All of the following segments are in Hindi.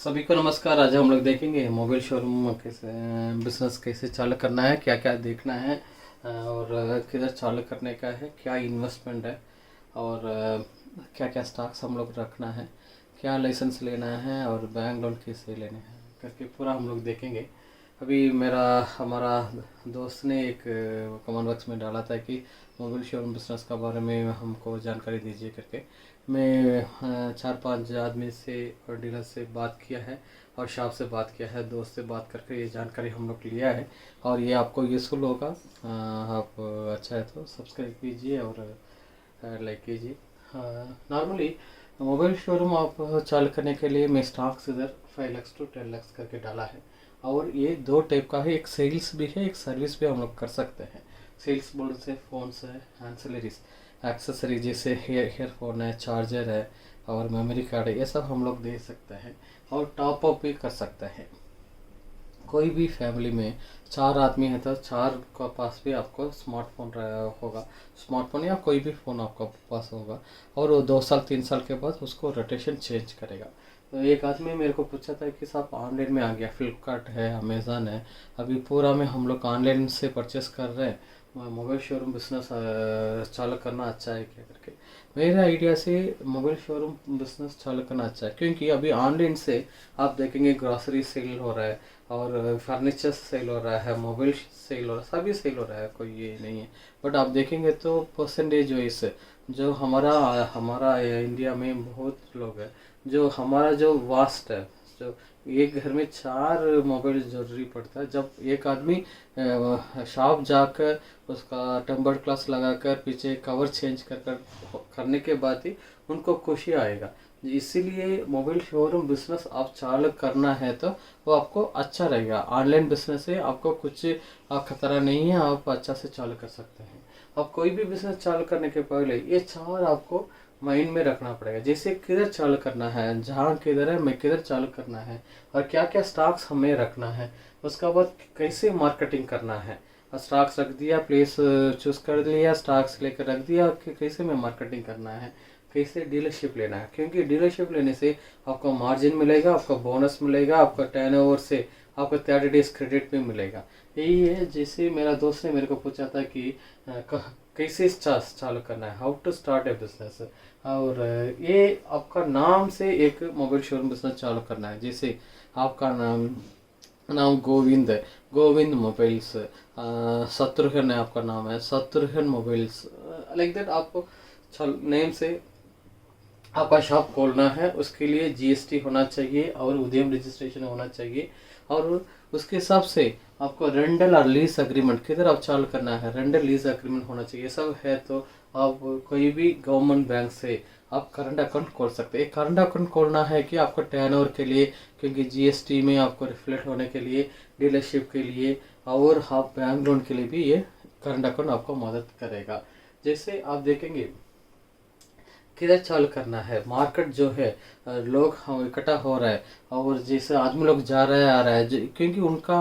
सभी को नमस्कार। आज हम लोग देखेंगे मोबाइल शोरूम कैसे बिजनेस कैसे चालू करना है, क्या क्या देखना है और किधर चालू करने का है, क्या इन्वेस्टमेंट है और क्या क्या स्टॉक्स हम लोग रखना है, क्या लाइसेंस लेना है और बैंक लोन कैसे लेने हैं करके पूरा हम लोग देखेंगे। अभी हमारा दोस्त ने एक कमेंट बॉक्स में डाला था कि मोबाइल शोरूम बिजनेस के बारे में हमको जानकारी दीजिए करके। मैं 4-5 आदमी से और डीलर से बात किया है और शॉप से बात किया है, दोस्त से बात करके ये जानकारी हम लोग लिया है और ये आपको यूज़फुल होगा। आप अच्छा है तो सब्सक्राइब कीजिए और लाइक कीजिए। नॉर्मली मोबाइल शोरूम आप चालू करने के लिए मैं स्टॉक्स इधर 5 लाख to 10 लाख करके डाला है और ये दो टाइप का है, एक सेल्स भी है, एक सर्विस भी हम लोग कर सकते हैं। सेल्स बोल से फ़ोन से एंसिलरीज एक्सेसरी जैसे हेयरफोन है, चार्जर है और मेमोरी कार्ड है, ये सब हम लोग दे सकते हैं और टॉप अप भी कर सकते हैं। कोई भी फैमिली में 4 आदमी है तो 4 का पास भी आपको स्मार्टफोन होगा, स्मार्टफोन या कोई भी फ़ोन आपका पास होगा और वो 2 साल 3 साल के बाद उसको रोटेशन चेंज करेगा। तो एक आदमी मेरे को पूछा था कि साहब ऑनलाइन में आ गया, फ्लिपकार्ट है, अमेज़न है, अभी पूरा में हम लोग ऑनलाइन से परचेस कर रहे हैं, मोबाइल शोरूम बिजनेस चालू करना अच्छा है क्या करके। मेरे आइडिया से मोबाइल शोरूम बिजनेस चालू करना अच्छा है, क्योंकि अभी ऑनलाइन से आप देखेंगे ग्रॉसरी सेल हो रहा है और फर्नीचर सेल हो रहा है, मोबाइल सेल हो रहा है, सभी सेल हो रहा है, कोई ये नहीं है। बट आप देखेंगे तो परसेंटेज वाइज जो हमारा हमारा इंडिया में बहुत लोग हैं, जो हमारा जो वास्ट है, जो एक घर में 4 मोबाइल जरूरी पड़ता है। जब एक आदमी शॉप जाकर उसका टेम्पर्ड ग्लास लगाकर पीछे कवर चेंज करने के बाद ही उनको खुशी आएगा। इसीलिए मोबाइल शोरूम बिजनेस आप चालू करना है तो वो आपको अच्छा रहेगा। ऑनलाइन बिजनेस से आपको कुछ खतरा नहीं है, आप अच्छा से चालू कर सकते हैं। अब कोई भी बिजनेस चालू करने के पहले ये 4 आपको माइंड में रखना पड़ेगा, जैसे किधर चालू करना है, जहाँ किधर है, मैं किधर चालू करना है और क्या क्या स्टॉक्स हमें रखना है, उसका बाद कैसे मार्केटिंग करना है। स्टॉक्स रख दिया, प्लेस चूज कर लिया, स्टॉक्स लेकर रख दिया कि कैसे में मार्केटिंग करना है, कैसे डीलरशिप लेना है, क्योंकि डीलरशिप लेने से आपको मार्जिन मिलेगा, आपको बोनस मिलेगा, आपका टर्नओवर से आपको 30 डेज क्रेडिट भी मिलेगा। यही है, जैसे मेरा दोस्त ने मेरे को पूछा था कि कैसे चालू करना है, how to start a business, और ये आपका नाम से एक मोबाइल शोरूम बिजनेस चालू करना है। जैसे आपका नाम नाम गोविंद है, गोविंद मोबाइल्स, शत्रुघ्न है आपका नाम है, शत्रुघ्न मोबाइल्स, लाइक दैट आपको नेम से आपका शॉप खोलना है। उसके लिए जीएसटी होना चाहिए और उद्यम रजिस्ट्रेशन होना चाहिए और उसके हिसाब से आपको रेंटल और लीज अग्रीमेंट किधर आप चालू करना है, रेंटल लीज अग्रीमेंट होना चाहिए। सब है तो आप कोई भी गवर्नमेंट बैंक से आप करंट अकाउंट खोल सकते हैं। करंट अकाउंट खोलना है कि आपको टर्नओवर के लिए, क्योंकि जीएसटी में आपको रिफ्लेक्ट होने के लिए, डीलरशिप के लिए और आप बैंक लोन के लिए भी ये करंट अकाउंट आपको मदद करेगा। जैसे आप देखेंगे किधर चालू करना है, मार्केट जो है लोग इकट्ठा हो रहा है और जैसे आदमी लोग जा रहा है आ रहा है, क्योंकि उनका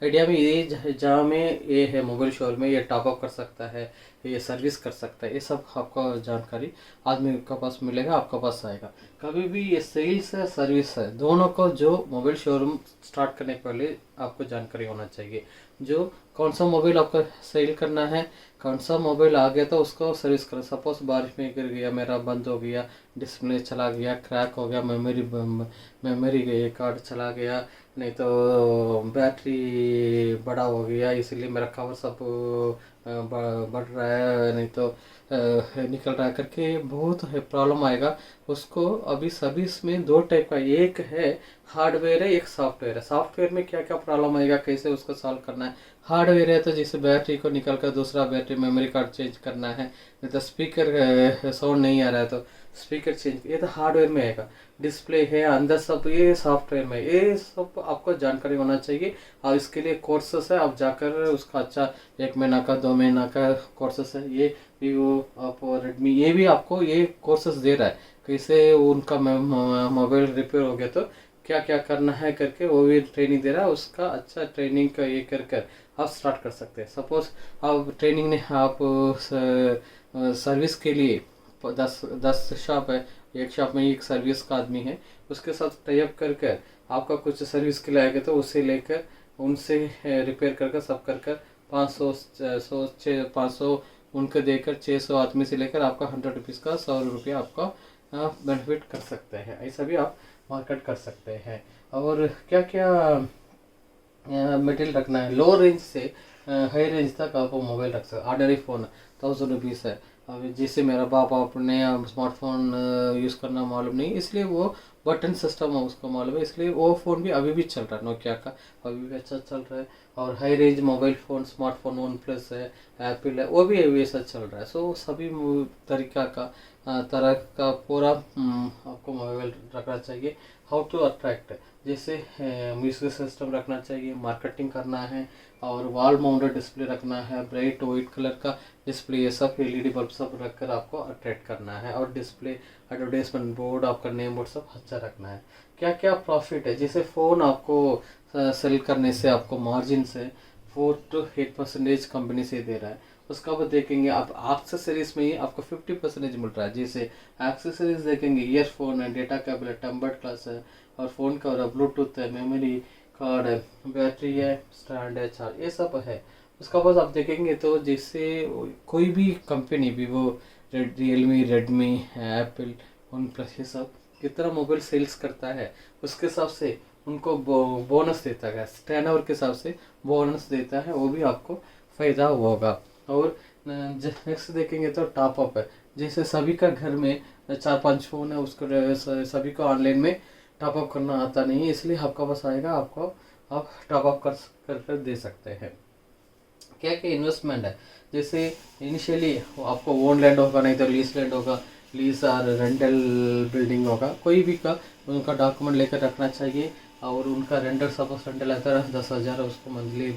आइडिया में ये जहाँ में ये है मोबाइल शोरूम में ये टॉपअप कर सकता है, ये सर्विस कर सकता है, ये सब आपको जानकारी आदमी का पास मिलेगा, आपका पास आएगा। कभी भी ये सेल्स है सर्विस है, दोनों को जो मोबाइल शोरूम स्टार्ट करने के पहले आपको जानकारी होना चाहिए। जो कौन सा मोबाइल आपको सेल करना है, कौन सा मोबाइल आ गया तो उसको सर्विस करो। सपोज बारिश में गिर गया, मेरा बंद हो गया, डिस्प्ले चला गया, क्रैक हो गया, मेमोरी कार्ड चला गया, नहीं तो बैटरी बड़ा हो गया, इसलिए मेरा कवर सब बढ़ रहा है, नहीं तो निकल रहा है करके बहुत है प्रॉब्लम आएगा उसको। अभी सर्विस में 2 टाइप का, एक है हार्डवेयर है, एक सॉफ्टवेयर है। सॉफ्टवेयर में क्या क्या प्रॉब्लम आएगा, कैसे उसको सॉल्व करना है। हार्डवेयर है तो जैसे बैटरी को निकल कर दूसरा बैटरी मेमोरी कार्ड चेंज करना है, नहीं तो स्पीकर साउंड नहीं आ रहा है तो स्पीकर चेंज, ये तो हार्डवेयर में आएगा। डिस्प्ले है अंदर सब, ये सॉफ्टवेयर में, ये सब आपको जानकारी होना चाहिए और इसके लिए कोर्सेस है, आप जाकर उसका अच्छा 1 महीना का 2 महीना का कोर्सेस है। ये वीवो ओप्पो रेडमी ये भी आपको ये कोर्सेस दे रहा है, कैसे उनका मोबाइल रिपेयर हो गया तो क्या क्या करना है करके वो भी ट्रेनिंग दे रहा है। उसका अच्छा ट्रेनिंग का ये कर आप स्टार्ट कर सकते हैं। सपोज आप ट्रेनिंग ने आप सर्विस के लिए 10 शॉप है, एक शॉप में एक सर्विस का आदमी है, उसके साथ टाइप कर आपका कुछ सर्विस के लिए आएगा तो उससे लेकर उनसे रिपेयर कर सब कर 500 सौ 500 उनको देकर 600 आदमी से लेकर आपका 100 रुपीज़ का 100 रुपया आपका बेनिफिट कर सकते हैं। ऐसा भी आप मार्केट कर सकते हैं। और क्या क्या मटेरियल रखना है, लो रेंज से हाई रेंज तक आप मोबाइल रख सकते। ऑर्डनरी फ़ोन 1000 रुपीज़ है। अब जैसे मेरा बाप अपने स्मार्टफोन यूज़ करना मालूम नहीं, इसलिए वो बटन सिस्टम है उसको मालूम है, इसलिए वो फ़ोन भी अभी भी चल रहा है, नोकिया का अभी भी अच्छा चल रहा है। और high range mobile phone smartphone one plus है, एप्पल है, वो भी वैसा चल रहा है। सो सभी तरीका का तरह का पूरा आपको मोबाइल रखना चाहिए। हाउ टू अट्रैक्ट, जैसे म्यूजिक सिस्टम रखना चाहिए, मार्केटिंग करना है, और वॉल माउंटेड डिस्प्ले रखना है, ब्राइट वाइट कलर का डिस्प्ले, ये सब एलईडी बल्ब सब रखकर आपको अट्रैक्ट करना है। और डिस्प्ले, एडवर्टाइजमेंट बोर्ड, आपका नेम बोर्ड सब अच्छा रखना है। क्या क्या प्रॉफिट है, जैसे फ़ोन आपको सेल करने से आपको मार्जिन से 4 to 8% कंपनी से दे रहा है। उसका बाद देखेंगे आप एक्सेसरीज में ही आपको 50% मिल रहा है। जैसे एक्सेसरीज देखेंगे, ईयरफोन है, डेटा केबल है, टेम्पर्ड ग्लास है, और फ़ोन कवर है, ब्लूटूथ है, मेमोरी कार्ड है, बैटरी है, स्टैंड है, चार्ज, ये सब है। उसका बाद आप देखेंगे तो जैसे कोई भी company, Vivo, Realme, Redmi, Apple, one plus, ये सब कितना मोबाइल सेल्स करता है उसके हिसाब से उनको बोनस देता है, टर्नओवर के हिसाब से बोनस देता है, वो भी आपको फ़ायदा होगा। और नेक्स्ट देखेंगे तो टॉप अप है, जैसे सभी का घर में 4-5 फ़ोन है, उसको सभी को ऑनलाइन में टॉप अप करना आता नहीं है, इसलिए आपका पास आएगा, आपको आप टॉप अप कर दे सकते हैं। क्या क्या इन्वेस्टमेंट है, जैसे इनिशियली आपको ओन लैंड होगा, नहीं तो लीज लैंड होगा, लीज और रेंटल बिल्डिंग होगा, कोई भी का उनका डॉक्यूमेंट लेकर रखना चाहिए। और उनका रेंटल, सपोज रेंटल आता है 10,000, उसको मंथली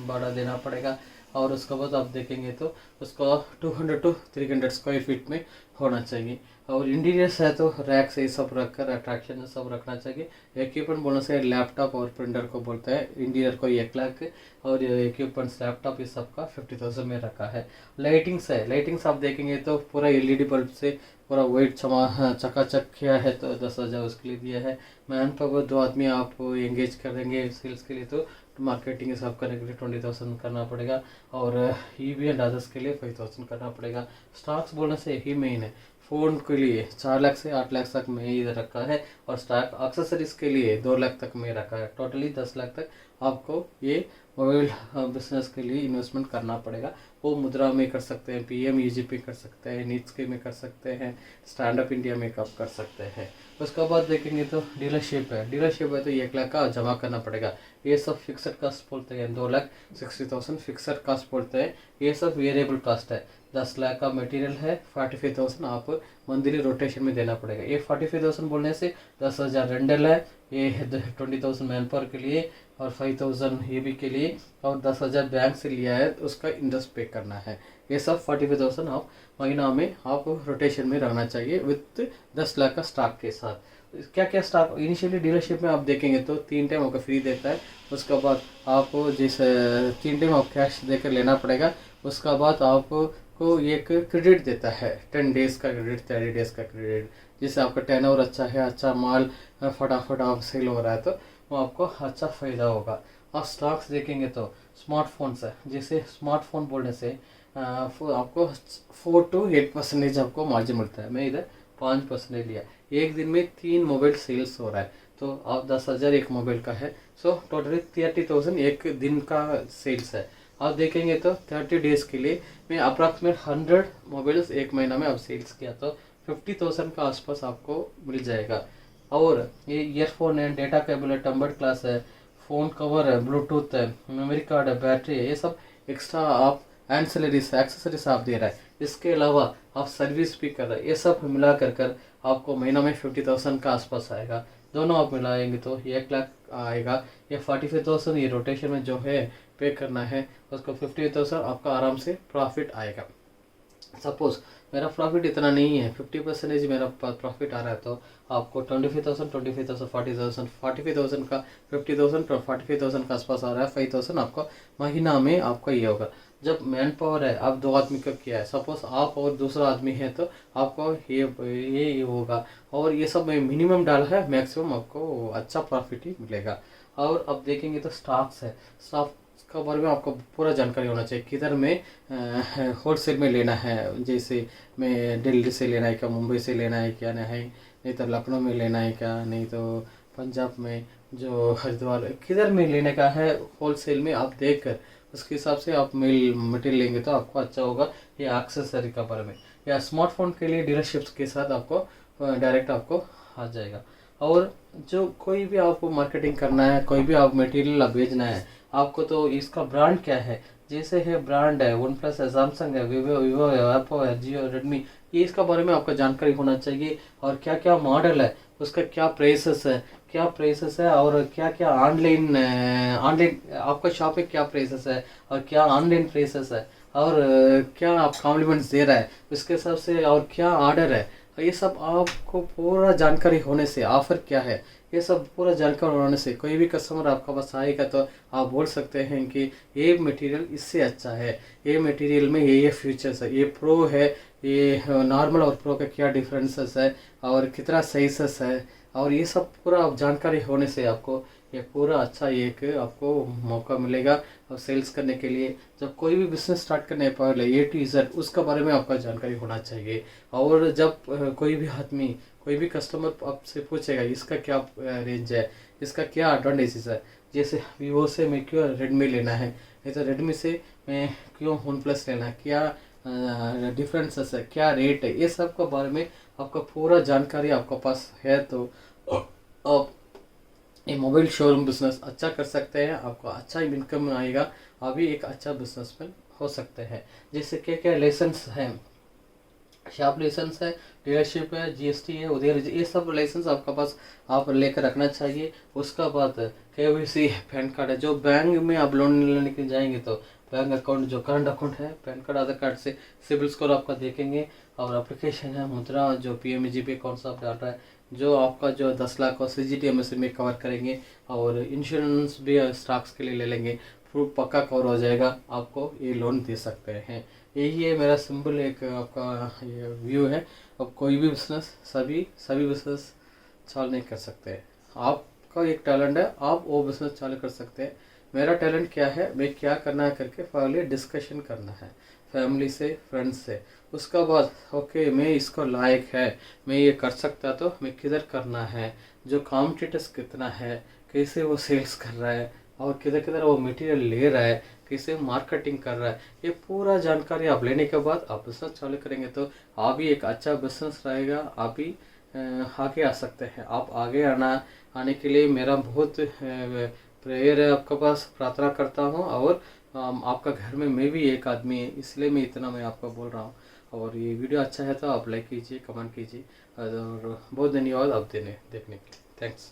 भाड़ा देना पड़ेगा। और उसके बाद आप देखेंगे तो उसको 200 to 300 स्क्वायर फीट में होना चाहिए। और इंटीरियर्स है तो रैक से सब रख कर अट्रैक्शन सब रखना चाहिए। इक्विपमेंट बोलने से लैपटॉप और प्रिंटर को बोलते हैं, इंटीरियर को 1 लाख, और इक्विपमेंट्स लैपटॉप इस सब का 50,000 में रखा है। लाइटिंग्स है, लाइटिंग्स आप देखेंगे तो पूरा एलईडी बल्ब से पूरा वाइट चकाचक किया है तो 10,000 उसके लिए दिया है। मैन पावर 2 आदमी आप एंगेज करेंगे सेल्स के लिए तो मार्केटिंग सब करने के लिए 20,000 करना पड़ेगा। और ईवी एंड अदर्स के लिए 5,000 करना पड़ेगा। स्टॉक्स बोलने से यही मेन है। फ़ोन के लिए 4 लाख से 8 लाख तक में इधर रखा है, और स्टॉक एक्सेसरीज के लिए 2 लाख तक में रखा है। टोटली 10 लाख तक आपको ये मोबाइल बिजनेस के लिए इन्वेस्टमेंट करना पड़ेगा। वो मुद्रा में कर सकते हैं, पीएमईजी पे कर सकते हैं, नीड्स के में कर सकते हैं, स्टैंड अप इंडिया में कब कर सकते हैं। उसके बाद देखेंगे तो डीलरशिप है, डीलरशिप है तो 1 लाख का जमा करना पड़ेगा। ये सब फिक्सड कास्ट बोलते हैं, 2,60,000 फिक्सड कास्ट बोलते हैं। ये सब वेरिएबल कास्ट है। 10 लाख का मटेरियल है, 45,000 आप मंथली रोटेशन में देना पड़ेगा। ये 45,000 बोलने से 10,000 रेंटल है, ये 20,000 मैन पावर के लिए, और 5,000 ईबी के लिए, और 10,000 बैंक से लिया है उसका इंटरेस्ट पे करना है। ये सब 45,000 आप महीना में आप रोटेशन में रहना चाहिए विथ 10 लाख का स्टॉक के साथ। क्या क्या स्टॉक इनिशियली डीलरशिप में आप देखेंगे तो 3 टाइम आपको फ्री देता है। उसके बाद आप जैसे 3 टाइम आप कैश देकर लेना पड़ेगा। उसका बाद आपको एक क्रेडिट देता है, 10 डेज़ का क्रेडिट, 30 डेज़ का क्रेडिट, जिससे आपका टर्नओवर अच्छा है, अच्छा माल फटाफट आप सेल हो रहा है तो वो आपको अच्छा फ़ायदा होगा। और स्टॉक्स देखेंगे तो स्मार्टफोन्स है, जैसे स्मार्टफोन बोलने से आपको 4 to 8% आपको मार्जिन मिलता है। मैं इधर 5% लिया। एक दिन में 3 मोबाइल सेल्स हो रहा है तो आप 10,000 एक मोबाइल का है, सो टोटली 30,000 एक दिन का सेल्स है। आप देखेंगे तो 30 डेज़ के लिए मैं अप्रॉक्सीमेट 100 मोबाइल्स एक महीना में आप सेल्स किया तो 50,000 का आसपास आपको मिल जाएगा। और ये ईयरफोन है, डेटा केबल है, टेम्पर्ड ग्लास है, फ़ोन कवर है, ब्लूटूथ है, मेमोरी कार्ड है, बैटरी है, ये सब एक्स्ट्रा आप एंसिलरीज एक्सेसरीज आप दे रहा है। इसके अलावा आप सर्विस भी कर रहे हैं, ये सब मिला कर आपको महीना में 50,000 का आसपास आएगा। दोनों आप मिलाएंगे तो 1 लाख आएगा। ये 45,000 ये रोटेशन में जो है पे करना है, उसको 50,000 आपका आराम से प्रॉफिट आएगा। सपोज मेरा प्रॉफिट इतना नहीं है, 50% मेरा प्रॉफिट आ रहा है तो आपको 25,000 40,000 45,000 का 50,000 45,000 का आसपास आ रहा है, 5,000 आपको महीना में आपका ये होगा। जब मैन पावर है, आप दो आदमी का किया है, सपोज आप और दूसरा आदमी है, तो आपको ये होगा। और ये सब मिनिमम डाला है, मैक्सिमम आपको अच्छा प्रॉफिट ही मिलेगा। और अब देखेंगे तो स्टॉक्स है, स्टॉक्स का बारे में आपको पूरा जानकारी होना चाहिए, किधर में होलसेल में लेना है। जैसे मैं दिल्ली से लेना है क्या, मुंबई से लेना है क्या, नहीं तो लखनऊ में लेना है क्या, नहीं तो पंजाब में जो हरिद्वार, किधर में लेने का है होलसेल में, आप देख कर उसके हिसाब से आप मेल मटेरियल लेंगे तो आपको अच्छा होगा। ये एक्सेसरी का बारे में, या स्मार्टफोन के लिए डीलरशिप्स के साथ आपको डायरेक्ट आपको आ जाएगा। और जो कोई भी आपको मार्केटिंग करना है, कोई भी आप मटेरियल आप बेचना है, आपको तो इसका ब्रांड क्या है, जैसे है ब्रांड है वन प्लस है, सैमसंग है, वीवो है, एप्पो है, जियो, रेडमी, ये इसका बारे में आपका जानकारी होना चाहिए। और क्या क्या मॉडल है, उसका क्या प्राइसेस है, और क्या क्या ऑनलाइन आपका शॉप में क्या प्राइसेस है, और क्या ऑनलाइन प्राइसेस है, और क्या आप कॉम्प्लीमेंट्स दे रहा है उसके हिसाब से, और क्या ऑर्डर है, ये सब आपको पूरा जानकारी होने से, ऑफर क्या है, ये सब पूरा जानकारी होने से कोई भी कस्टमर आपका पास आएगा तो आप बोल सकते हैं कि ये मटेरियल इससे अच्छा है, ये मटेरियल में ये फीचर्स है, ये प्रो है, ये नॉर्मल और प्रो का क्या डिफरेंसेस है, और कितना साइजेस है, और ये सब पूरा आप जानकारी होने से आपको ये पूरा अच्छा एक आपको मौका मिलेगा। और सेल्स करने के लिए जब कोई भी बिजनेस स्टार्ट करने पहले ए टू जेड उसका बारे में आपका जानकारी होना चाहिए। और जब कोई भी आदमी, कोई भी कस्टमर आपसे पूछेगा इसका क्या रेंज है, इसका क्या एडवांटेजेस है, जैसे वीवो से मैं क्यों रेडमी लेना है, नहीं तो रेडमी से मैं क्यों वन प्लस लेना है, क्या डिफरेंसेस है, क्या रेट है, ये सब के बारे में आपका पूरा जानकारी आपके पास है तो आप ये मोबाइल शोरूम बिजनेस अच्छा कर सकते हैं, आपको अच्छा इनकम आएगा, आप भी एक अच्छा बिजनेसमैन हो सकते हैं। जैसे क्या क्या लाइसेंस हैं, शॉप लाइसेंस है, डीलरशिप है, जीएसटी है, उधर ये सब लाइसेंस आपके पास आप लेकर रखना चाहिए। उसका बाद केवाईसी पैन कार्ड है, जो बैंक में आप लोन लेने के लिए जाएंगे तो बैंक अकाउंट, जो करंट अकाउंट है, पैन कार्ड, आधार कार्ड से सिबिल स्कोर आपका देखेंगे। और एप्लीकेशन है मुद्रा, जो पीएमजीपी अकाउंट से आप डाल रहा है, जो आपका जो 10 लाख और CGTMSE में कवर करेंगे। और इंश्योरेंस भी स्टॉक्स के लिए ले लेंगे, प्रूफ पक्का कवर हो जाएगा, आपको ये लोन दे सकते हैं। यही है मेरा सिंपल एक आपका ये व्यू है। अब कोई भी बिजनेस, सभी बिजनेस चालू नहीं कर सकते, आपका एक टैलेंट है, आप वो बिजनेस चालू कर सकते हैं। मेरा टैलेंट क्या है, मैं क्या करना है करके पहले डिस्कशन करना है फैमिली से, फ्रेंड्स से। उसका बाद ओके मैं इसको लायक है, मैं ये कर सकता, तो मैं किधर करना है, जो कॉम्पिटिटर्स कितना है, कैसे वो सेल्स कर रहा है, और किधर किधर वो मटेरियल ले रहा है, कैसे मार्केटिंग कर रहा है, ये पूरा जानकारी आप लेने के बाद आप बिजनेस चालू करेंगे तो आप भी एक अच्छा बिजनेस रहेगा, आप भी आगे आ सकते हैं। आप आगे आने के लिए मेरा बहुत प्रेयर है आपके पास, प्रार्थना करता हूँ। और आपका घर में मैं भी एक आदमी है, इसलिए मैं आपको बोल रहा हूँ। और ये वीडियो अच्छा है तो आप लाइक कीजिए, कमेंट कीजिए, और बहुत धन्यवाद आप देखने के लिए। थैंक्स।